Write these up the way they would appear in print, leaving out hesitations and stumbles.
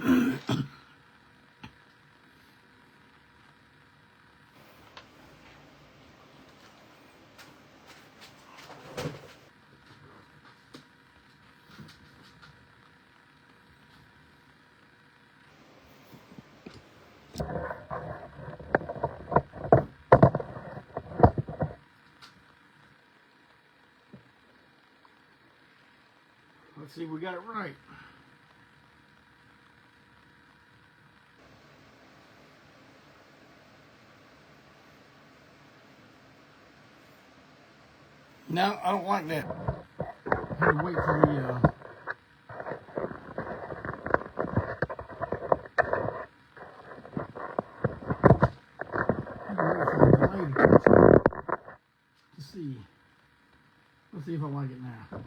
Let's see if we got it right. No, I don't like that. I had to wait for the to see. Let's see if I like it now.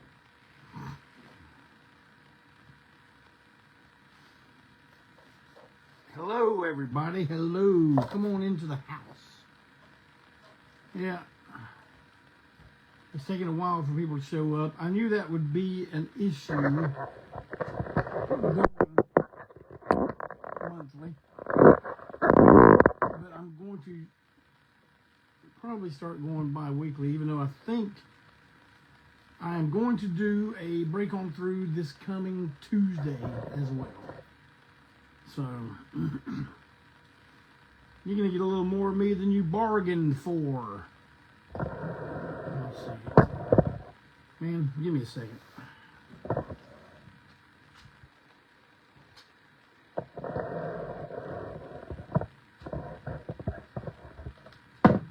Hello, everybody. Hello. Come on into the house. Yeah. It's taking a while for people to show up. I knew that would be an issue going monthly. But I'm going to probably start going bi-weekly, even though I think I'm going to do a break on through this coming Tuesday as well. So, you're going to get a little more of me than you bargained for. Let's see. Man, give me a second. Alright,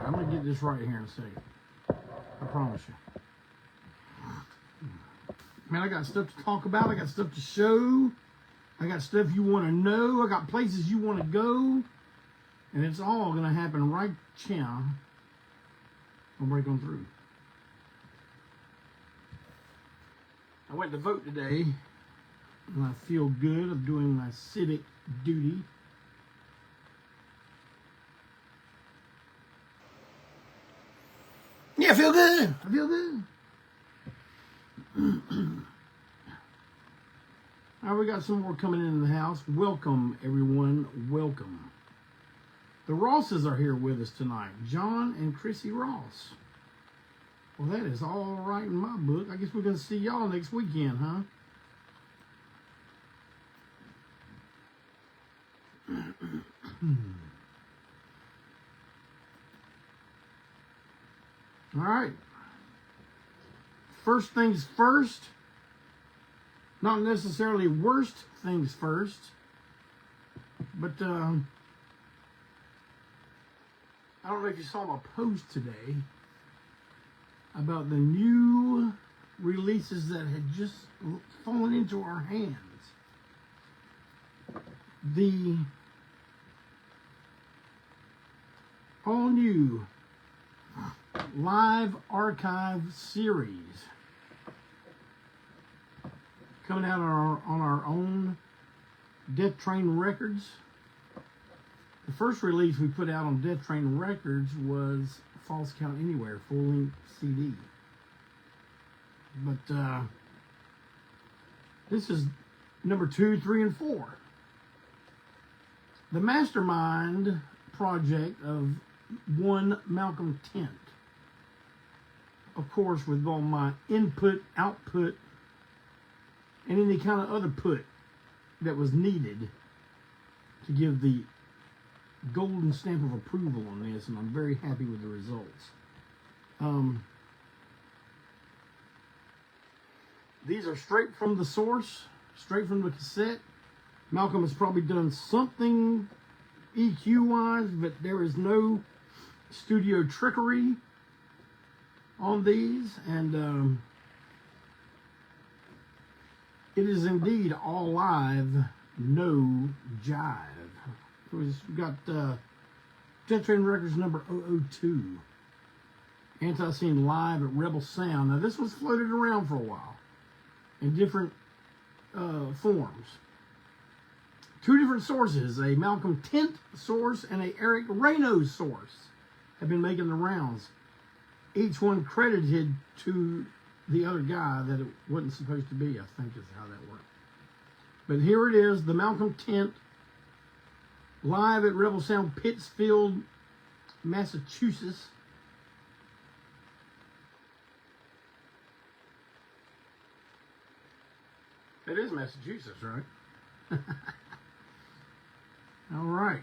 I'm going to get this right here in a second. I promise you. Man, I got stuff to talk about. I got stuff to show. I got stuff you want to know. I got places you want to go. And it's all going to happen right now. I'll break on through. I went to vote today. And I feel good of doing my civic duty. Yeah, I feel good. I feel good. Now we got some more coming into the house. Welcome, everyone. Welcome. The Rosses are here with us tonight. John and Chrissy Ross. Well, that is all right in my book. I guess we're going to see y'all next weekend, huh? All right. First things first. Not necessarily worst things first, but I don't know if you saw my post today about the new releases that had just fallen into our hands. The all new live archive series coming out on our own Death Train Records. The first release we put out on Death Train Records was False Count Anywhere, full-length CD. But this is number 2, 3, and 4. The mastermind project of one Malcolm Tent. Of course, with all my input, output, and any kind of other put that was needed to give the golden stamp of approval on this, and I'm very happy with the results. These are straight from the source, straight from the cassette. Malcolm has probably done something EQ-wise, but there is no studio trickery on these, and it is indeed all live, no jive. We've got Death Train Records number 002. Antiseen live at Rebel Sound. Now this was floated around for a while in different forms. 2 different sources, a Malcolm Tent source and a Eric Reno source, have been making the rounds. Each one credited to the other guy that it wasn't supposed to be, I think is how that worked. But here it is, the Malcolm Tent, live at Rebel Sound, Pittsfield, Massachusetts. It is Massachusetts, right? All right.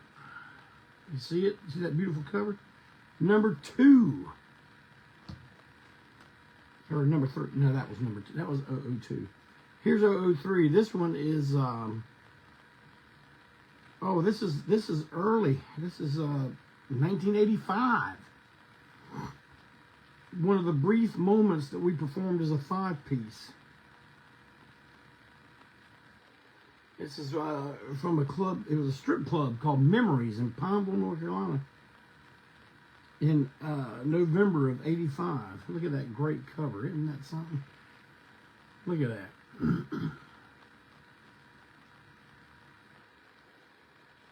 You see it? See that beautiful cover? Number 2. Or number 3. No, that was number 2. That was 002. Here's 003. This one is oh, this is early. This is 1985. One of the brief moments that we performed as a 5-piece. This is from a club. It was a strip club called Memories in Pineville, North Carolina, in November of '85. Look at that great cover. Isn't that something? Look at that.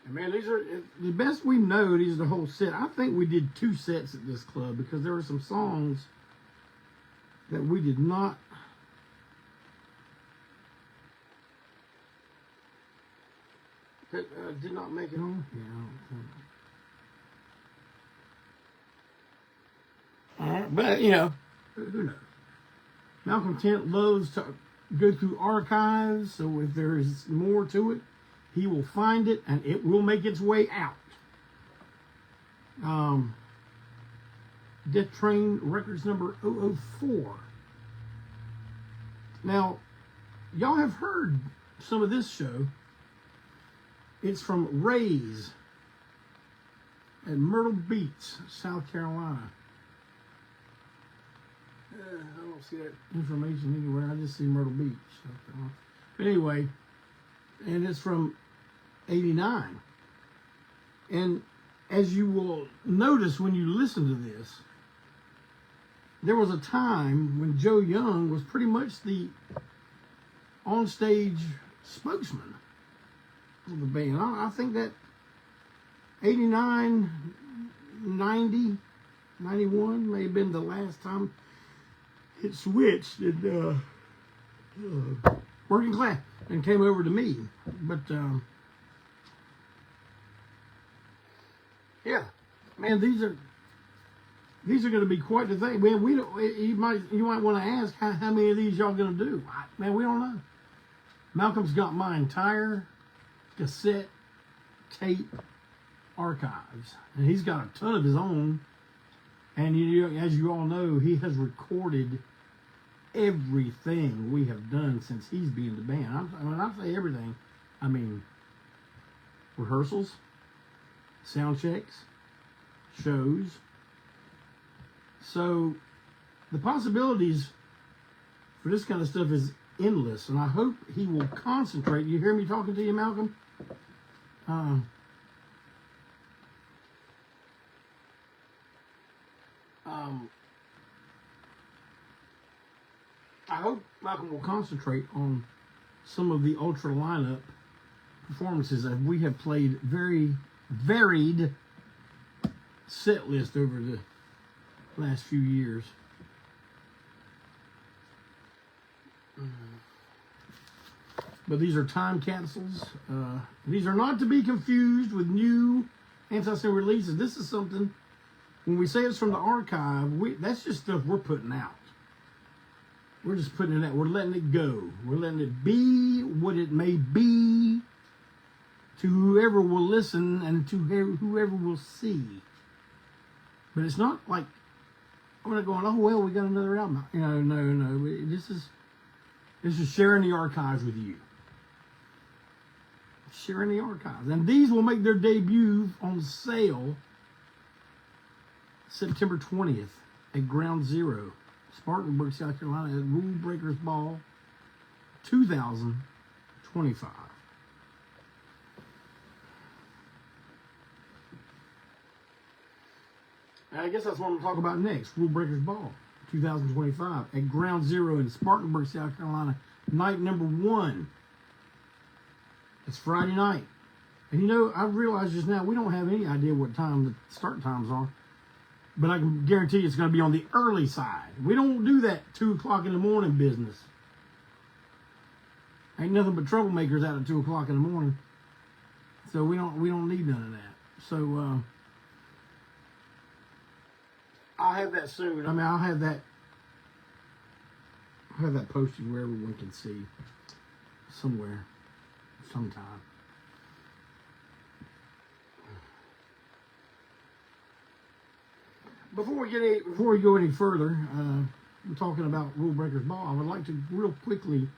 And man, these are, the best we know, these are the whole set. I think we did 2 sets at this club because there were some songs that we did not. That did not make it on? Yeah, I don't think. All right, but, you know, who knows? Malcolm Tent loves to go through archives, so if there is more to it, he will find it, and it will make its way out. Death Train Records number 004. Now, y'all have heard some of this show. It's from Ray's at Myrtle Beach, South Carolina. I don't see that information anywhere. I just see Myrtle Beach, South Carolina. But anyway, and it's from '89. And as you will notice when you listen to this, there was a time when Joe Young was pretty much the onstage spokesman of the band. I think that 89, 90, 91 may have been the last time it switched and Working Class and came over to me. But yeah, man, these are going to be quite the thing. Man, we don't. You might want to ask how many of these y'all going to do. Man, we don't know. Malcolm's got my entire cassette tape archives, and he's got a ton of his own. And as you all know, he has recorded everything we have done since he's been in the band. When I say everything, I mean rehearsals, sound checks, shows. So the possibilities for this kind of stuff is endless, and I hope he will concentrate. You hear me talking to you, Malcolm? I hope Malcolm will concentrate on some of the ultra lineup performances that we have played very varied set list over the last few years. But these are time capsules. These are not to be confused with new Antiseen releases. This is something, when we say it's from the archive, that's just stuff we're putting out. We're just putting it out. We're letting it go. We're letting it be what it may be to whoever will listen and to whoever will see. But it's not like I'm not going, oh, well, we got another album. You know, no. This is sharing the archives with you. Sharing the archives. And these will make their debut on sale September 20th at Ground Zero, Spartanburg, South Carolina, at Rulebreakers Ball 2025. And I guess that's what I'm going to talk about next. Rulebreakers Ball 2025 at Ground Zero in Spartanburg, South Carolina, night number 1. It's Friday night. And you know, I realized just now we don't have any idea what time the start times are. But I can guarantee you it's going to be on the early side. We don't do that 2 o'clock in the morning business. Ain't nothing but troublemakers out at 2 o'clock in the morning. So we don't need none of that. So I'll have that soon. I mean, I'll have that posted where everyone can see somewhere, sometime. Before we go any further, we're talking about Rulebreakers Ball. I would like to real quickly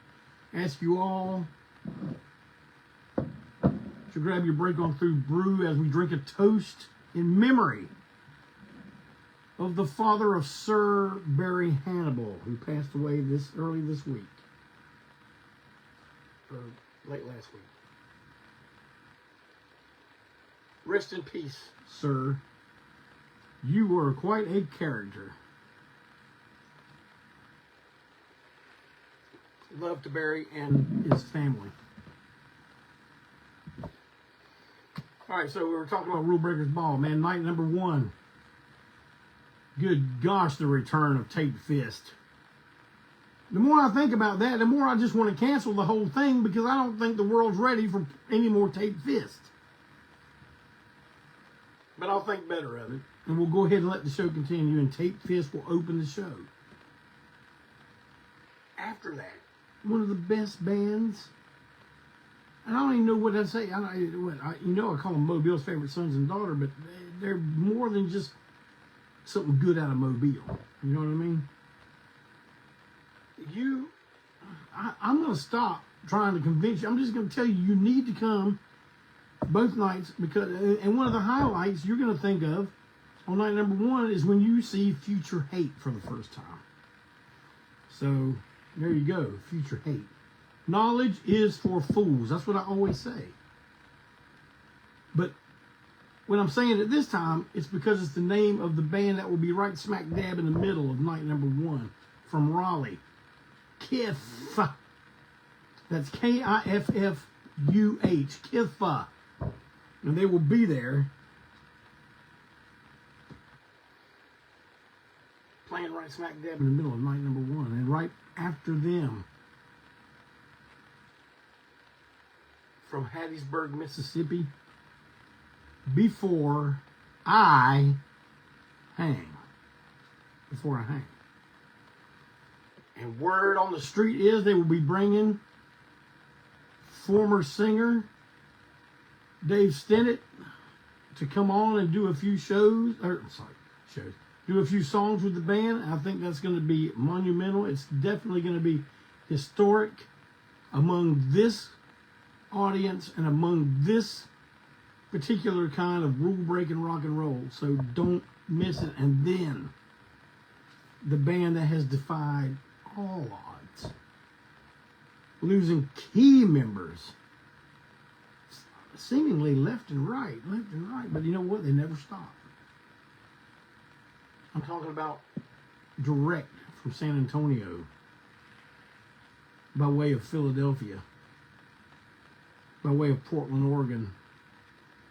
ask you all to grab your break on through brew as we drink a toast in memory of the father of Sir Barry Hannibal, who passed away early this week, or late last week. Rest in peace, sir. You were quite a character. Love to Barry and his family. All right, so we were talking about Rulebreakers Ball, man. Night number 1. Good gosh, the return of Tape Fist. The more I think about that, the more I just want to cancel the whole thing because I don't think the world's ready for any more Tape Fist. But I'll think better of it. And we'll go ahead and let the show continue, and Tape Fist will open the show. After that, one of the best bands, and I don't even know what I say. I call them Mobile's favorite sons and daughter, but they're more than just something good out of Mobile. You know what I mean? I'm going to stop trying to convince you. I'm just going to tell you, you need to come both nights, and one of the highlights you're going to think of on night number 1 is when you see Future Hate for the first time. So there you go, Future Hate. Knowledge is for fools. That's what I always say. But when I'm saying it this time, it's because it's the name of the band that will be right smack dab in the middle of night number 1 from Raleigh. Kiff. That's Kiffuh. Kiffuh. And they will be there playing right smack dab in the middle of night number 1. And right after them, from Hattiesburg, Mississippi, Before I Hang. Before I Hang. And word on the street is they will be bringing former singer Dave Stennett to come on and do a few do a few songs with the band. I think that's going to be monumental. It's definitely going to be historic among this audience and among this particular kind of rule-breaking rock and roll. So don't miss it. And then the band that has defied all odds, losing key members seemingly left and right. But you know what? They never stop. I'm talking about direct from San Antonio by way of Philadelphia, by way of Portland, Oregon,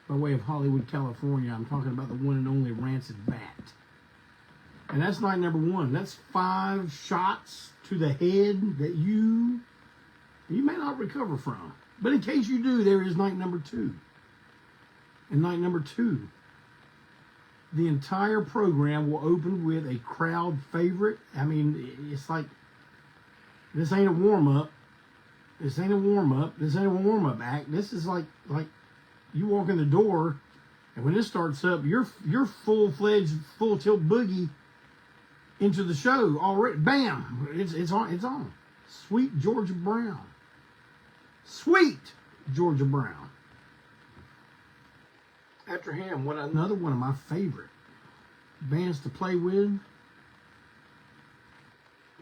by way of Hollywood, California. I'm talking about the one and only Rancid Bat. And that's night number 1. That's 5 shots to the head that you may not recover from. But in case you do, there is night number 2. And night number 2, the entire program will open with a crowd favorite. I mean, it's like, this ain't a warm-up. This ain't a warm-up act. This is like you walk in the door, and when this starts up, you're full-fledged, full-tilt boogie into the show already. Bam! It's on. Sweet Georgia Brown. Sweet Georgia Brown. After him, another one of my favorite bands to play with,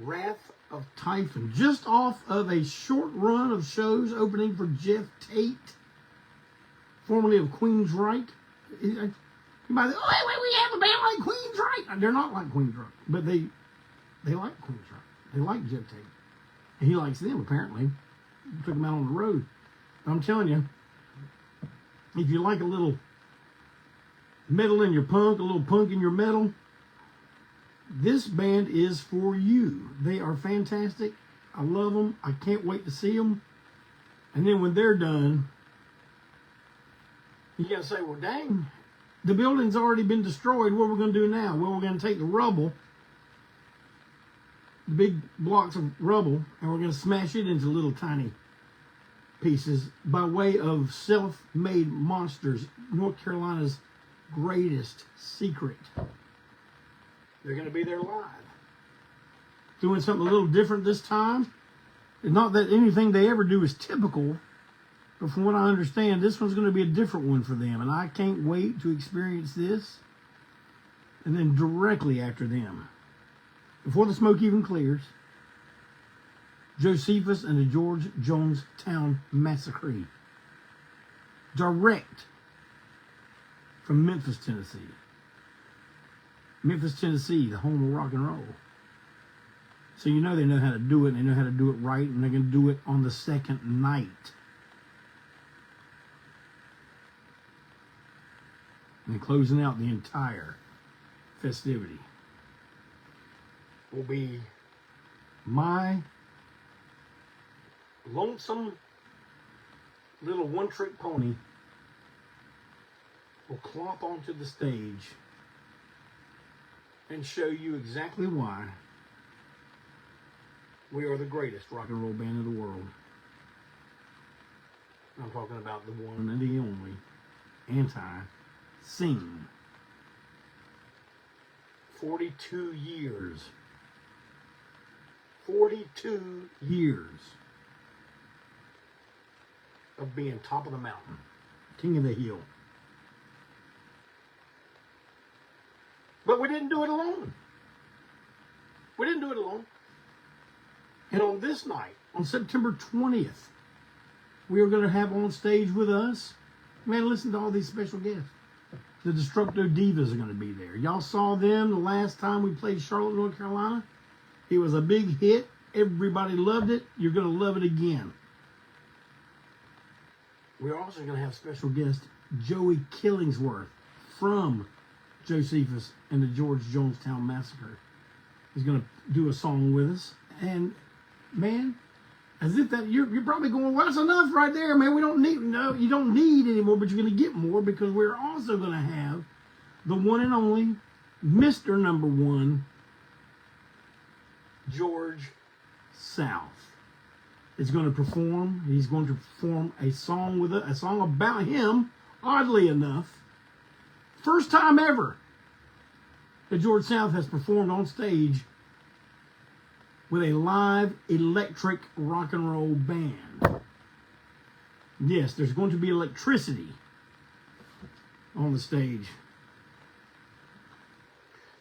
Wrath of Typhon. Just off of a short run of shows opening for Jeff Tate, formerly of Queensryche. You might say, oh, we have a band like Queensryche. They're not like Queensryche, but they like Queensryche. They like Jeff Tate. And he likes them, apparently. Took them out on the road. But I'm telling you, if you like a little metal in your punk, a little punk in your metal, this band is for you. They are fantastic. I love them. I can't wait to see them. And then when they're done, you got to say, well, dang, the building's already been destroyed. What are we going to do now? Well, we're going to take the rubble, the big blocks of rubble, and we're going to smash it into little tiny pieces by way of self-made monsters. North Carolina's greatest secret. They're going to be there live. Doing something a little different this time. It's not that anything they ever do is typical, but from what I understand, this one's going to be a different one for them. And I can't wait to experience this. And then directly after them, before the smoke even clears, Josephus and the George Jonestown Massacre. Direct from Memphis, Tennessee. Memphis, Tennessee, the home of rock and roll. So you know they know how to do it, and they know how to do it right, and they're going to do it on the second night. And closing out the entire festivity will be my lonesome little one-trick pony will clomp onto the stage and show you exactly why we are the greatest rock and roll band in the world. I'm talking about the one and the only Antiseen. 42 years. 42 years of being top of the mountain, king of the hill. But we didn't do it alone. We didn't do it alone. And on this night, on September 20th, we are going to have on stage with us, man, listen to all these special guests. The Destructo Divas are going to be there. Y'all saw them the last time we played Charlotte, North Carolina. It was a big hit. Everybody loved it. You're going to love it again. We're also going to have special guest Joey Killingsworth from Josephus and the George Jonestown Massacre. He's going to do a song with us. And, man, as if that you're probably going, well, that's enough right there, man. We don't need, no, you don't need any more, but you're going to get more because we're also going to have the one and only Mr. #1, George South. Is going to perform. He's going to perform a song with a song about him, oddly enough. First time ever that George South has performed on stage with a live electric rock and roll band. Yes, there's going to be electricity on the stage.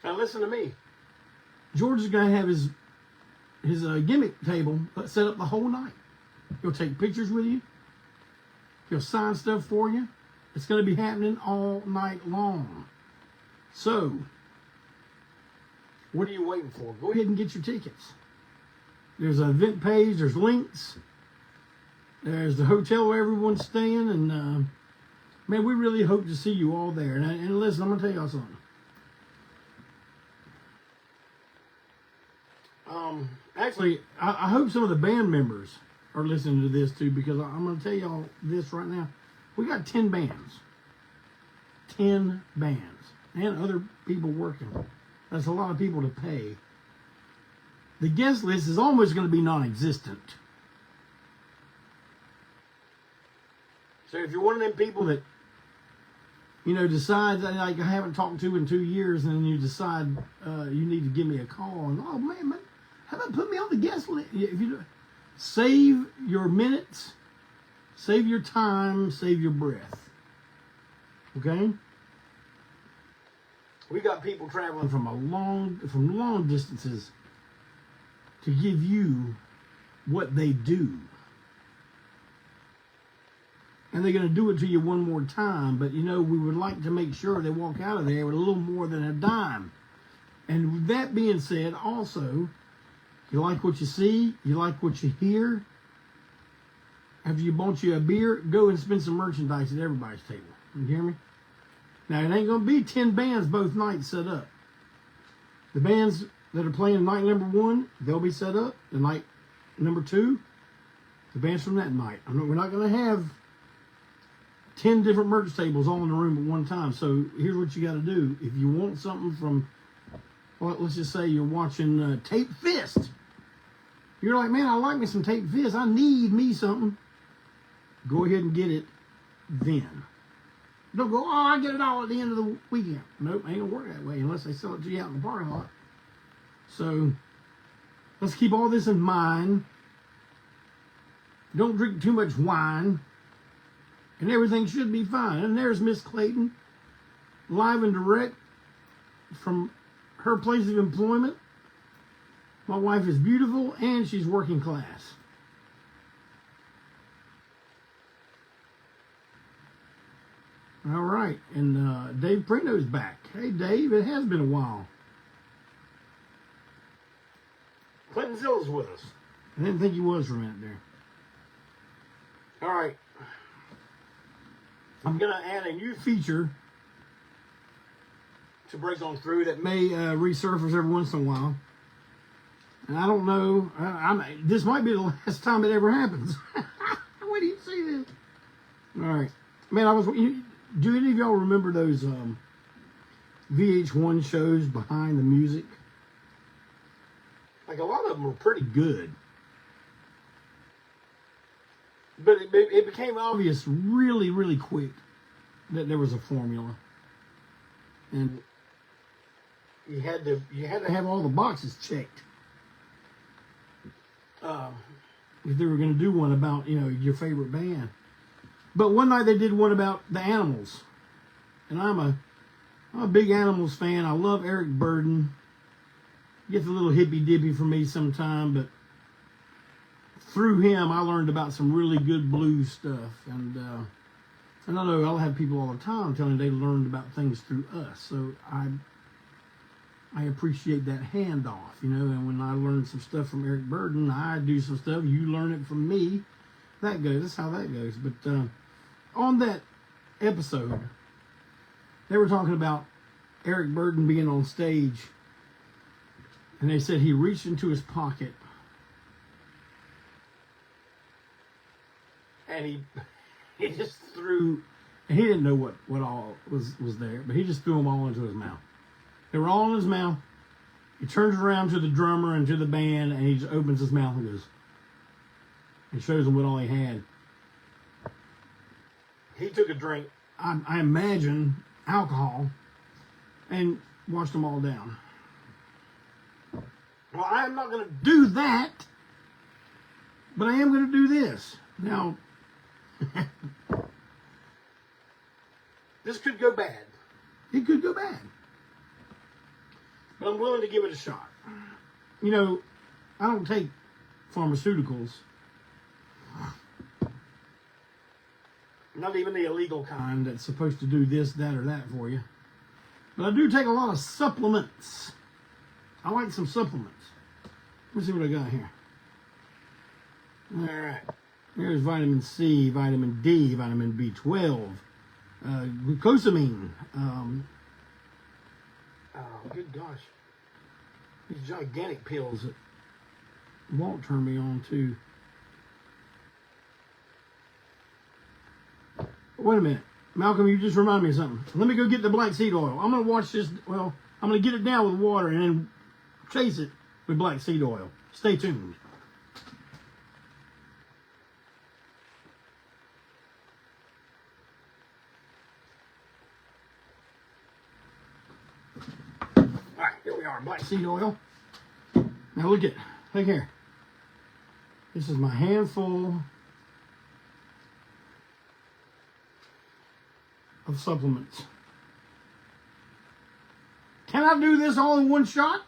Now listen to me. George is going to have his gimmick table set up the whole night. He'll take pictures with you. He'll sign stuff for you. It's going to be happening all night long. So, what are you waiting for? Go ahead and get your tickets. There's an event page. There's links. There's the hotel where everyone's staying. And, man, we really hope to see you all there. And listen, I'm going to tell y'all something. Actually, I hope some of the band members are listening to this too, because I'm going to tell y'all this right now. We got 10 bands. 10 bands. And other people working. That's a lot of people to pay. The guest list is almost going to be non-existent. So if you're one of them people that, you know, decides, like I haven't talked to in 2 years, and then you decide you need to give me a call, and oh man, how about put me on the guest list? If you save your minutes, save your time, save your breath. Okay? We got people traveling from long distances to give you what they do. And they're going to do it to you one more time, but you know, we would like to make sure they walk out of there with a little more than a dime. And with that being said, also, you like what you see, you like what you hear. After you bought you a beer, go and spend some merchandise at everybody's table. You hear me? Now, it ain't going to be 10 bands both nights set up. The bands that are playing night #1, they'll be set up. The night #2, The bands from that night. We're not going to have 10 different merch tables all in the room at one time. So here's what you got to do. If you want something from, well, let's just say you're watching Tape Fist. You're like, man, I like me some Tape Fist. I need me something. Go ahead and get it then. Don't go, oh, I get it all at the end of the weekend. Nope, ain't going to work that way unless they sell it to you out in the parking lot. So let's keep all this in mind. Don't drink too much wine. And everything should be fine. And there's Miss Clayton, live and direct from her place of employment. My wife is beautiful and she's working class. All right, and Dave Prino's back. Hey, Dave, it has been a while. Clayton Zill's with us. I didn't think he was for a minute there. All right. I'm going to add a new feature to break on through that may resurface every once in a while. And I don't know. This might be the last time it ever happens. Wait till you see this. All right. Man, do any of y'all remember those VH1 shows behind the music? Like, a lot of them were pretty good. But it became obvious really, really quick that there was a formula. And you had to have all the boxes checked. If they were going to do one about, your favorite band. But one night they did one about the Animals. And I'm a big Animals fan. I love Eric Burdon. Gets a little hippy-dippy for me sometime, but through him I learned about some really good blues stuff. And I know I'll have people all the time telling they learned about things through us. So I appreciate that handoff, and when I learn some stuff from Eric Burdon, I do some stuff, you learn it from me. That's how that goes. But on that episode, they were talking about Eric Burdon being on stage, and they said he reached into his pocket and he just threw, and he didn't know what all was there, but he just threw them all into his mouth. They were all in his mouth. He turns around to the drummer and to the band, and he just opens his mouth and goes, and shows them what all he had. He took a drink, I imagine, alcohol, and washed them all down. Well, I'm not going to do that, but I am going to do this. Now, this could go bad. It could go bad. But I'm willing to give it a shot. I don't take pharmaceuticals. Not even the illegal kind that's supposed to do this, that, or that for you. But I do take a lot of supplements. I like some supplements. Let's see what I got here. All right. There's vitamin C, vitamin D, vitamin B12, glucosamine. Oh, good gosh. These gigantic pills that won't turn me on to. Wait a minute. Malcolm, you just reminded me of something. Let me go get the black seed oil. I'm going to watch this. Well, I'm going to get it down with water and then chase it with black seed oil. Stay tuned. All right, here we are, black seed oil. Now look here. This is my handful of supplements. Can I do this all in one shot?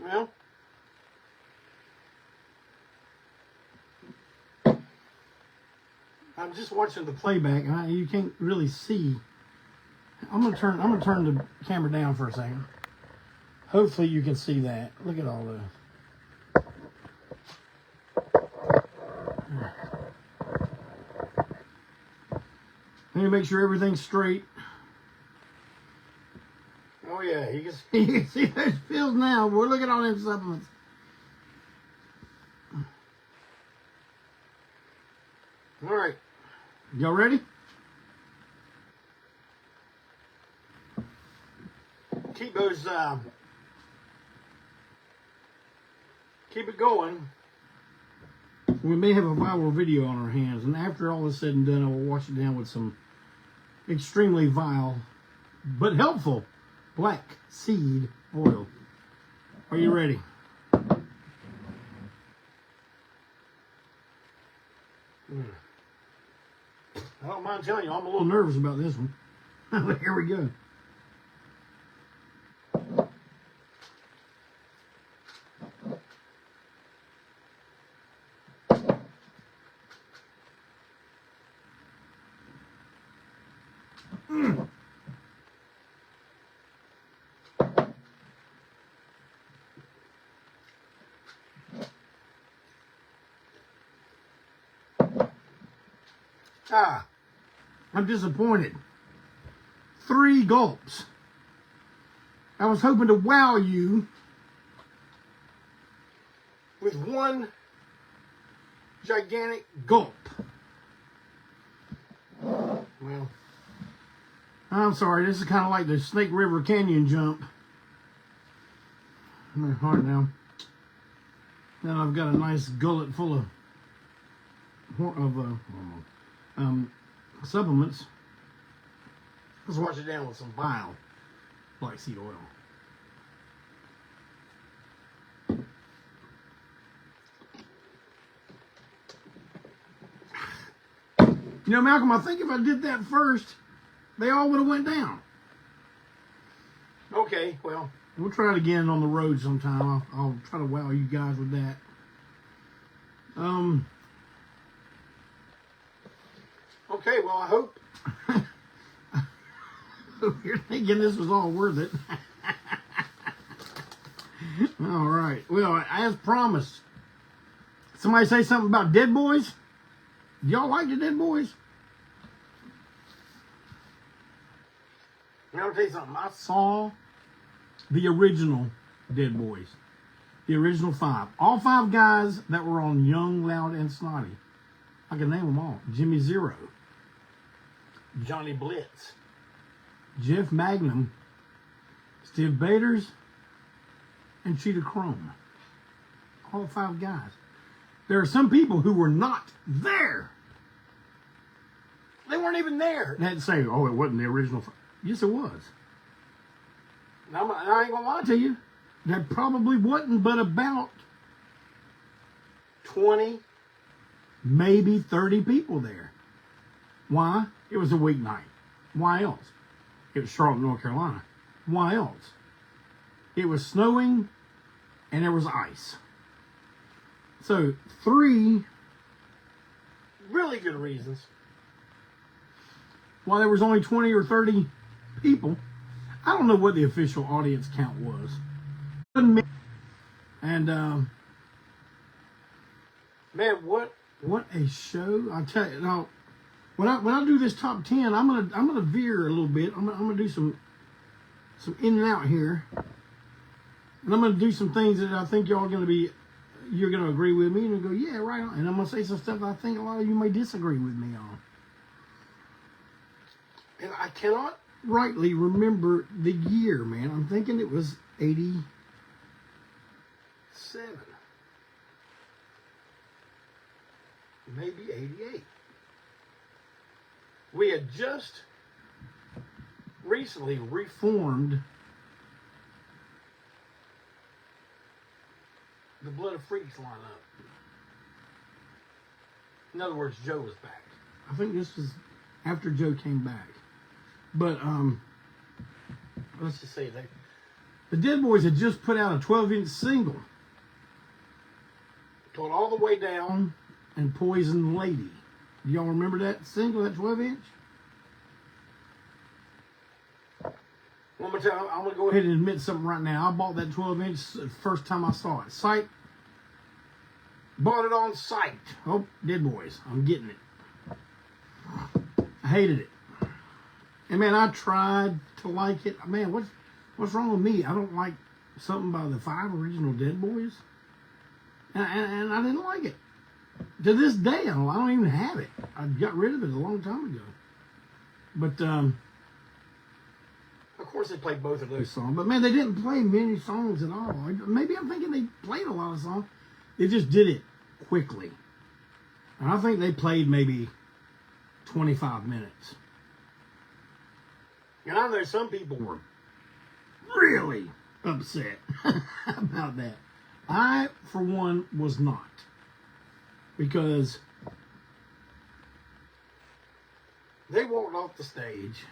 Well, I'm just watching the playback, and you can't really see. I'm gonna turn the camera down for a second. Hopefully you can see that. Look at all this. Let me make sure everything's straight. Oh yeah, you can see those pills now. Boy, look at all them supplements. All right. Y'all ready? Keep those, keep it going. We may have a viral video on our hands, and after all is said and done, I will wash it down with some extremely vile but helpful black seed oil. Are you ready? I don't mind telling you, I'm a little nervous about this one. Here we go. I'm disappointed. 3 gulps. I was hoping to wow you with 1 gigantic gulp. Well, I'm sorry. This is kind of like the Snake River Canyon jump. My heart now. Now I've got a nice gullet full of supplements. Let's wash it down with some vile black seed oil. You know, Malcolm, I think if I did that first, they all would have went down. Okay, well, we'll try it again on the road sometime. I'll try to wow you guys with that. Okay, well, I hope you're thinking this was all worth it. All right. Well, as promised, somebody say something about Dead Boys? Y'all like the Dead Boys? Now, I'll tell you something. I saw the original Dead Boys. The original 5. All 5 guys that were on Young, Loud, and Snotty. I can name them all. Jimmy Zero. Johnny Blitz. Jeff Magnum. Steve Baders. And Cheetah Chrome. All 5 guys. There are some people who were not there. They weren't even there. They had to say, oh, it wasn't the original. Yes, it was. Now, I ain't going to lie to you. There probably wasn't but about 20, maybe 30 people there. Why? It was a weeknight. Why else? It was Charlotte, North Carolina. Why else? It was snowing and there was ice. So, 3 really good reasons why there was only 20 or 30 people. I don't know what the official audience count was. And man, what a show! I tell you now, when I do this top 10, I'm gonna veer a little bit. I'm gonna do some in and out here, and I'm gonna do some things that I think you're gonna agree with me and go, yeah, right on. And I'm gonna say some stuff I think a lot of you may disagree with me on. And I cannot rightly remember the year, man. I'm thinking it was 87. Maybe 88. We had just recently reformed the Blood of Freaks lineup. In other words, Joe was back. I think this was after Joe came back. But let's just say that the Dead Boys had just put out a 12-inch single called All the Way Down and Poison Lady. Do y'all remember that single, that 12-inch? I'm going to go ahead and admit something right now. I bought that 12-inch the first time I saw it. Bought it on sight. Oh, Dead Boys. I'm getting it. I hated it. And man, I tried to like it. Man, what's wrong with me? I don't like something by the 5 original Dead Boys. And I didn't like it. to this day, I don't even have it. I got rid of it a long time ago. But, of course, they played both of those songs. But, man, they didn't play many songs at all. Maybe I'm thinking they played a lot of songs. They just did it quickly. And I think they played maybe 25 minutes. And I know some people were really upset about that. I, for one, was not. Because they walked off the stage.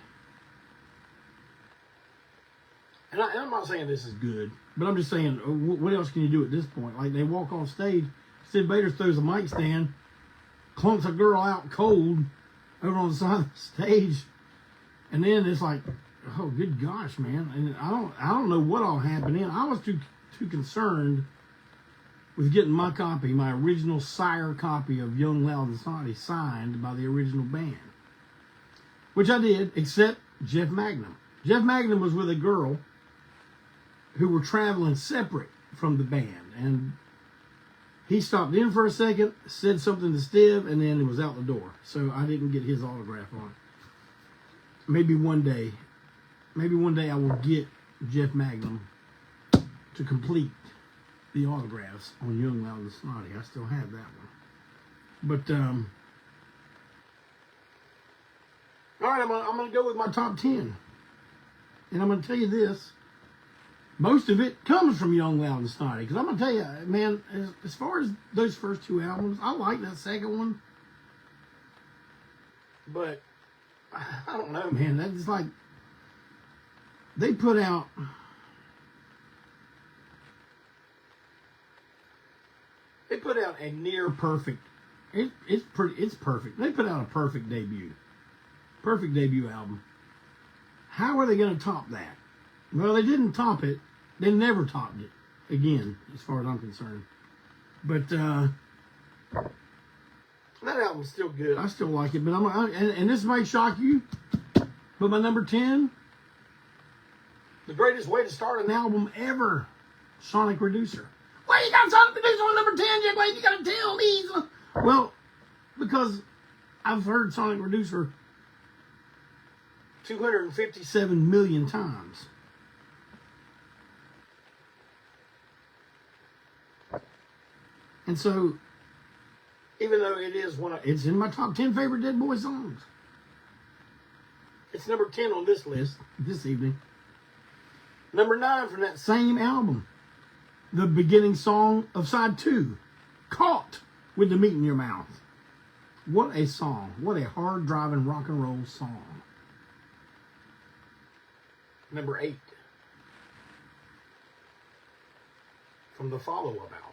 And I'm not saying this is good, but I'm just saying, what else can you do at this point? Like, they walk off stage, Sid Bader throws a mic stand, clunks a girl out cold over on the side of the stage, and then it's like, oh, good gosh, man. And I don't know what all happened in. I was too concerned with getting my copy, my original Sire copy of Young, Loud, and Snotty signed by the original band. Which I did, except Jeff Magnum. Jeff Magnum was with a girl who were traveling separate from the band. And he stopped in for a second, said something to Steve, and then he was out the door. So I didn't get his autograph on it. Maybe one day I will get Jeff Magnum to complete the autographs on Young, Loud, and Snotty. I still have that one. But, all right, I'm going to go with my top 10. And I'm going to tell you this. Most of it comes from Young, Loud, and Snotty. Because I'm going to tell you, man, as far as those first two albums, I like that second one. But, I don't know, man. That's like, they put out a near perfect. It's perfect. They put out a perfect debut album. How are they going to top that? Well, they didn't top it. They never topped it again, as far as I'm concerned. But that album's still good. I still like it. But and this might shock you, but my number 10, the greatest way to start an album ever, Sonic Reducer. Why you got Sonic Reducer on number 10, Jack Wade? You got to tell me. Well, because I've heard Sonic Reducer 257 million times. And so, even though it's in my top 10 favorite Dead Boy songs, it's number 10 on this list this evening. Number 9 from that same album, the beginning song of side 2, Caught with the Meat in Your Mouth. What a song. What a hard-driving rock and roll song. Number 8 from the follow-up album,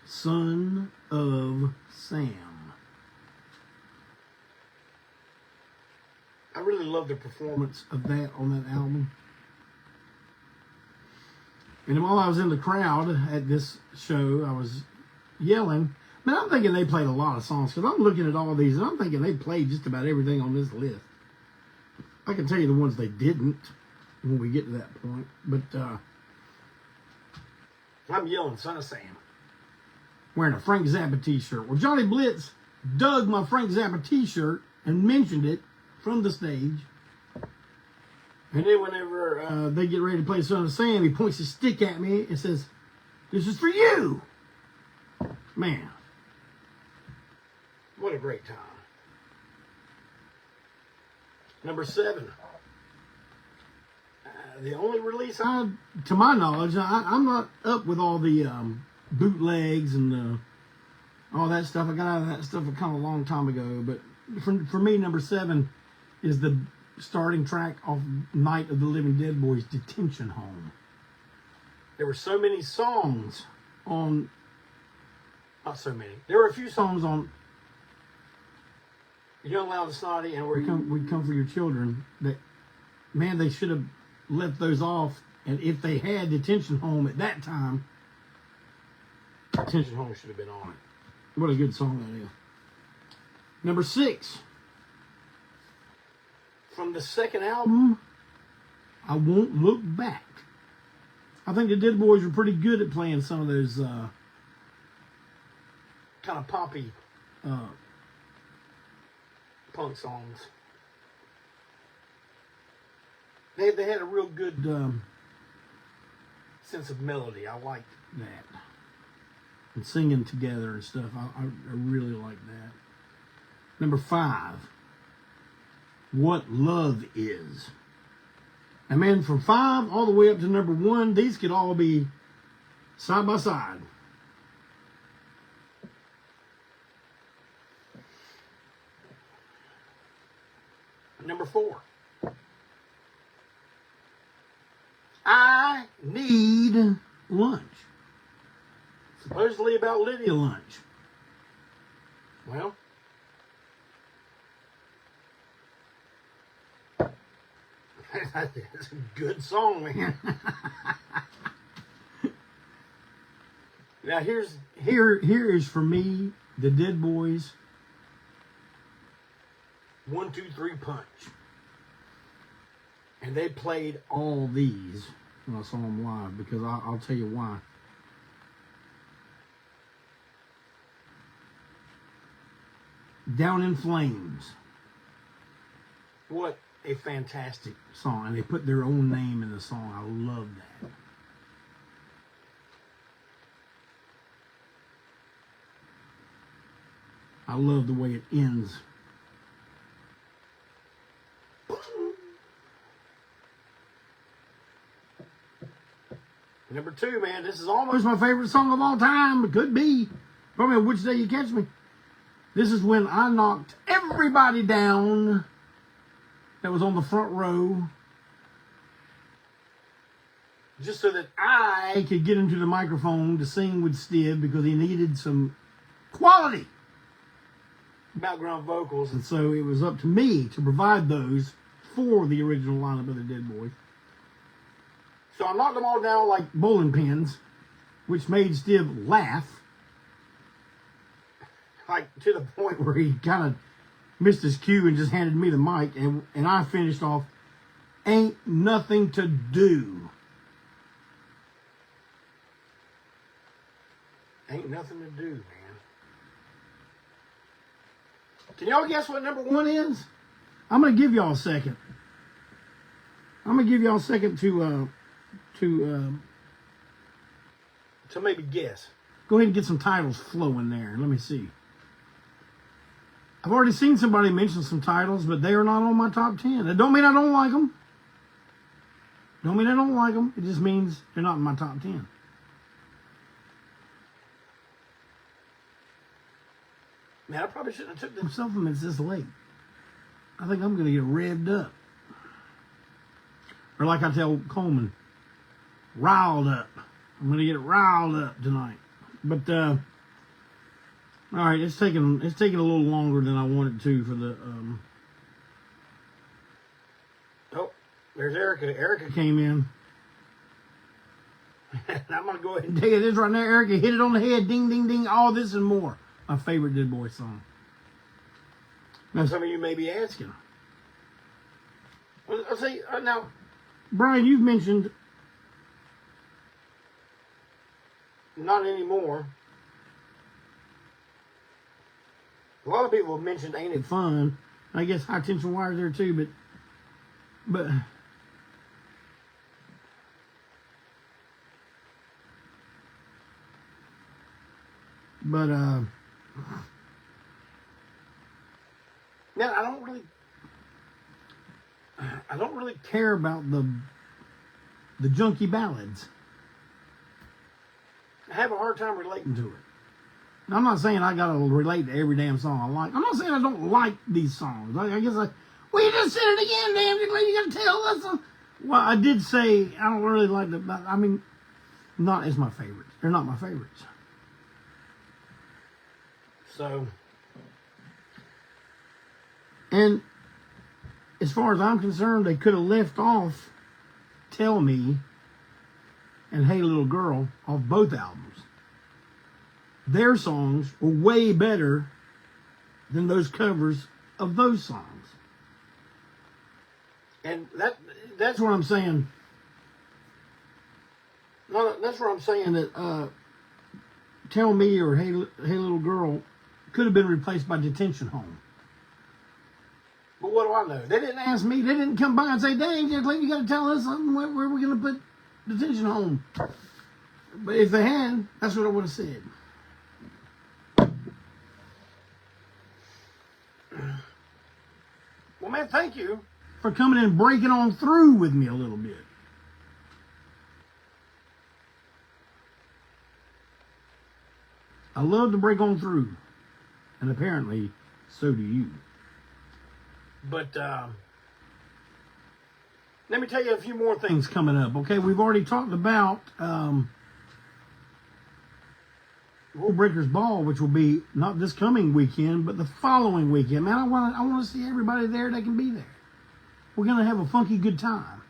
Son of Sam. I really love the performance of that on that album. And while I was in the crowd at this show, I was yelling. Man, I'm thinking they played a lot of songs, because I'm looking at all these, and I'm thinking they played just about everything on this list. I can tell you the ones they didn't when we get to that point. But I'm yelling Son of Sam, wearing a Frank Zappa t-shirt. Well, Johnny Blitz dug my Frank Zappa t-shirt and mentioned it from the stage. And then whenever they get ready to play Son of Sam, he points his stick at me and says, "This is for you." Man, what a great time. Number 7. The only release to my knowledge, I'm not up with all the bootlegs and all that stuff. I got out of that stuff kind of a long time ago. But for me, number 7 is the starting track off Night of the Living Dead Boys' Detention Home. There were so many songs on, not so many, there were a few songs on Young, Loud, and Snotty and We'd Come For Your Children that, man, they should have left those off. And if they had Detention Home at that time, Detention Home should have been on it. What a good song that is. Number 6. From the second album, I Won't Look Back. I think the Dead Boys were pretty good at playing some of those kind of poppy punk songs. They had a real good sense of melody. I liked that. And singing together and stuff. I really like that. Number 5. What Love Is. And man, from 5 all the way up to number 1, these could all be side by side. Number 4. I Need Lunch. Supposedly about Lydia Lunch. Well, that's a good song, man. Now here is for me the Dead Boys' 1, 2, 3 Punch. And they played all these when I saw them live, because I'll tell you why. Down in Flames. What a fantastic song. And they put their own name in the song. I love that. I love the way it ends. Number 2, man, this is almost my favorite song of all time. It could be. Probably on Which Day You Catch Me. This is when I knocked everybody down that was on the front row, just so that I could get into the microphone to sing with Steve, because he needed some quality background vocals. And so it was up to me to provide those for the original lineup of the Dead Boys. So I knocked them all down like bowling pins, which made Steve laugh. Like to the point where he kind of missed his cue and just handed me the mic, and I finished off Ain't Nothing to Do. Ain't nothing to do, man. Can y'all guess what number 1 is? I'm going to give y'all a second. I'm going to give y'all a second to maybe guess. Go ahead and get some titles flowing there. Let me see. I've already seen somebody mention some titles, but they are not on my top 10. That don't mean I don't like them. Don't mean I don't like them. It just means they're not in my top 10. Man, I probably shouldn't have took them supplements this late. I think I'm going to get revved up. Or like I tell Coleman, riled up. I'm going to get riled up tonight. But, all right, it's taking a little longer than I wanted to for the, Oh, there's Erica. Erica came in. I'm going to go ahead and tell you this right now. Erica hit it on the head. Ding, ding, ding. All this and more. My favorite Dead Boy song. Now, some of you may be asking. Well, I'll say, now, Brian, you've mentioned Not Anymore. A lot of people have mentioned Ain't It Fun. I guess High Tension Wire's there too, but man, I don't really care about the junky ballads. I have a hard time relating to it. Now, I'm not saying I gotta relate to every damn song I like. I'm not saying I don't like these songs. I guess well, you just said it again, damn it, you gotta tell us. Well, I did say I don't really like them, but I mean, not as my favorites. They're not my favorites. So, and as far as I'm concerned, they could have left off Tell Me and Hey Little Girl off both albums. Their songs were way better than those covers of those songs. And that's what I'm saying. No, that's what I'm saying, that tell me or hey little girl could have been replaced by detention home. But what do I know? They didn't ask me. They didn't come by and say, dang, Clayton, you got to tell us something. Where we're going to put detention home. But if they had, that's what I would have said. Well, man, thank you for coming and breaking on through with me a little bit. I love to break on through. And apparently, so do you. But let me tell you a few more things coming up. Okay, we've already talked about Rulebreakers Ball, which will be not this coming weekend, but the following weekend. Man, I want to see everybody there that can be there. We're gonna have a funky good time.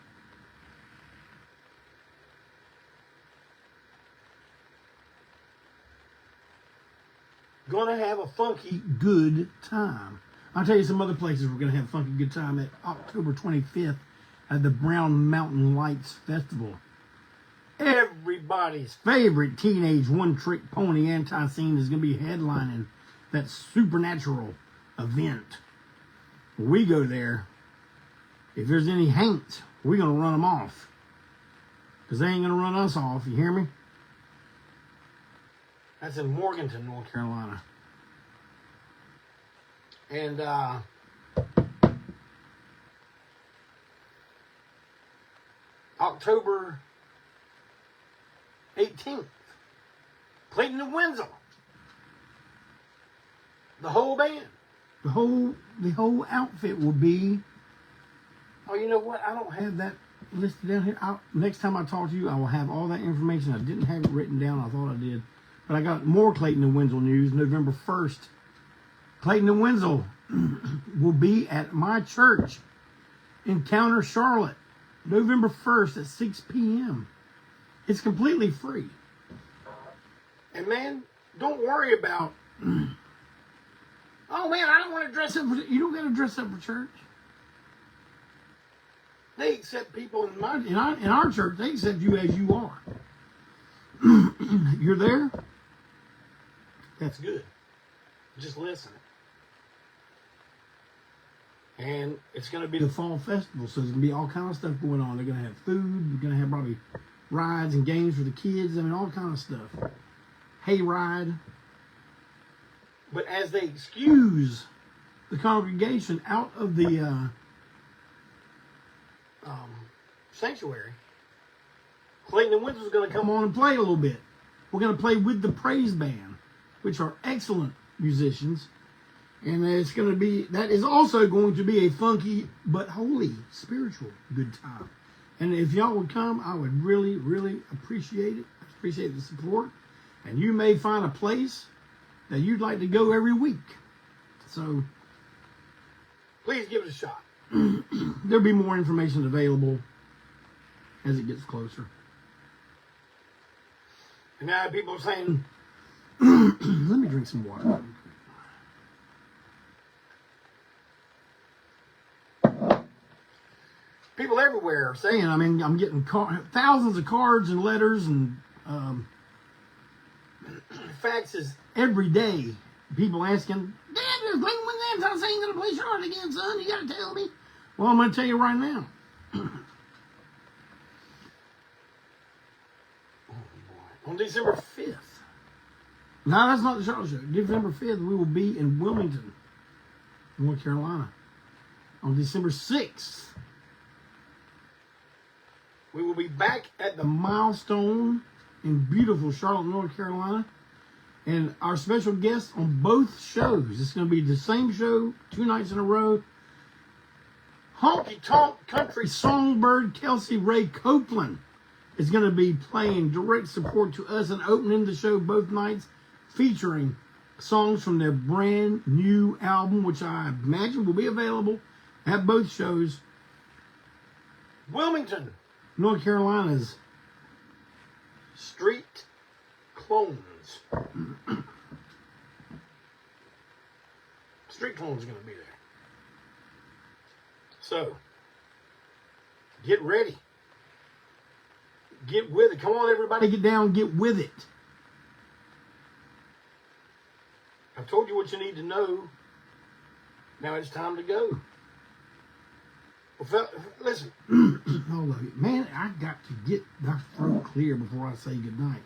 Gonna have a funky good time. I'll tell you some other places we're going to have a funky good time at October 25th at the Brown Mountain Lights Festival. Everybody's favorite teenage one-trick pony Antiseen is going to be headlining that supernatural event. We go there. If there's any haints, we're going to run them off. Because they ain't going to run us off, you hear me? That's in Morganton, North Carolina. And October 18th, Clayton and Wensil. The whole band. The whole outfit will be. Oh, you know what? I don't have that listed down here. Next time I talk to you, I will have all that information. I didn't have it written down. I thought I did. But I got more Clayton and Wensil news. November 1st. Clayton and Wensil will be at my church, Encounter Charlotte, November 1st at 6 p.m. It's completely free. And man, don't worry about, oh man, I don't want to dress up for, you don't got to dress up for church. They accept people in our church, they accept you as you are. You're there? That's good. Just listen. And it's going to be the fall festival, so there's going to be all kinds of stuff going on. They're going to have food. We're going to have probably rides and games for the kids. I mean, all kinds of stuff. Hayride. But as they excuse the congregation out of the sanctuary, Clayton and Wensil is going to come on and play a little bit. We're going to play with the praise band, which are excellent musicians. And it's going to be, that is also going to be a funky but holy spiritual good time. And if y'all would come, I would really, really appreciate it. Appreciate the support. And you may find a place that you'd like to go every week. So please give it a shot. There'll be more information available as it gets closer. And now people are saying, let me drink some water. People everywhere are saying, I mean, I'm getting thousands of cards and letters and faxes every day. People asking, Dad, there's Clayton when I'm saying going to play Charlotte again, son. You got to tell me. Well, I'm going to tell you right now. Oh, boy. On December 5th. No, that's not the Charlotte show. December 5th, we will be in Wilmington, North Carolina. On December 6th, we will be back at the Milestone in beautiful Charlotte, North Carolina. And our special guest on both shows, it's going to be the same show 2 nights in a row. Honky Tonk Country Songbird Kelsey Ray Copeland is going to be playing direct support to us and opening the show both nights, featuring songs from their brand new album, which I imagine will be available at both shows. Wilmington, North Carolina's Street Clones. Street Clones are going to be there. So, get ready. Get with it. Come on, everybody, get down, get with it. I've told you what you need to know. Now it's time to go. Well, listen. Hold on. Man, I got to get my throat clear before I say goodnight.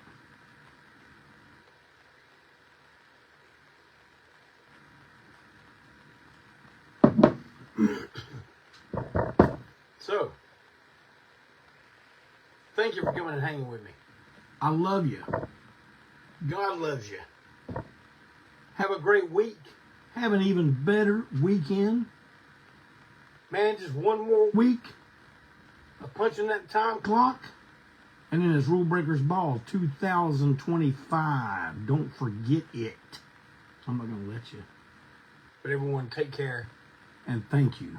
So, thank you for coming and hanging with me. I love you. God loves you. Have a great week. Have an even better weekend. Man, just one more week of punching that time clock. And then it's Rulebreakers Ball 2025. Don't forget it. I'm not going to let you. But everyone, take care. And thank you.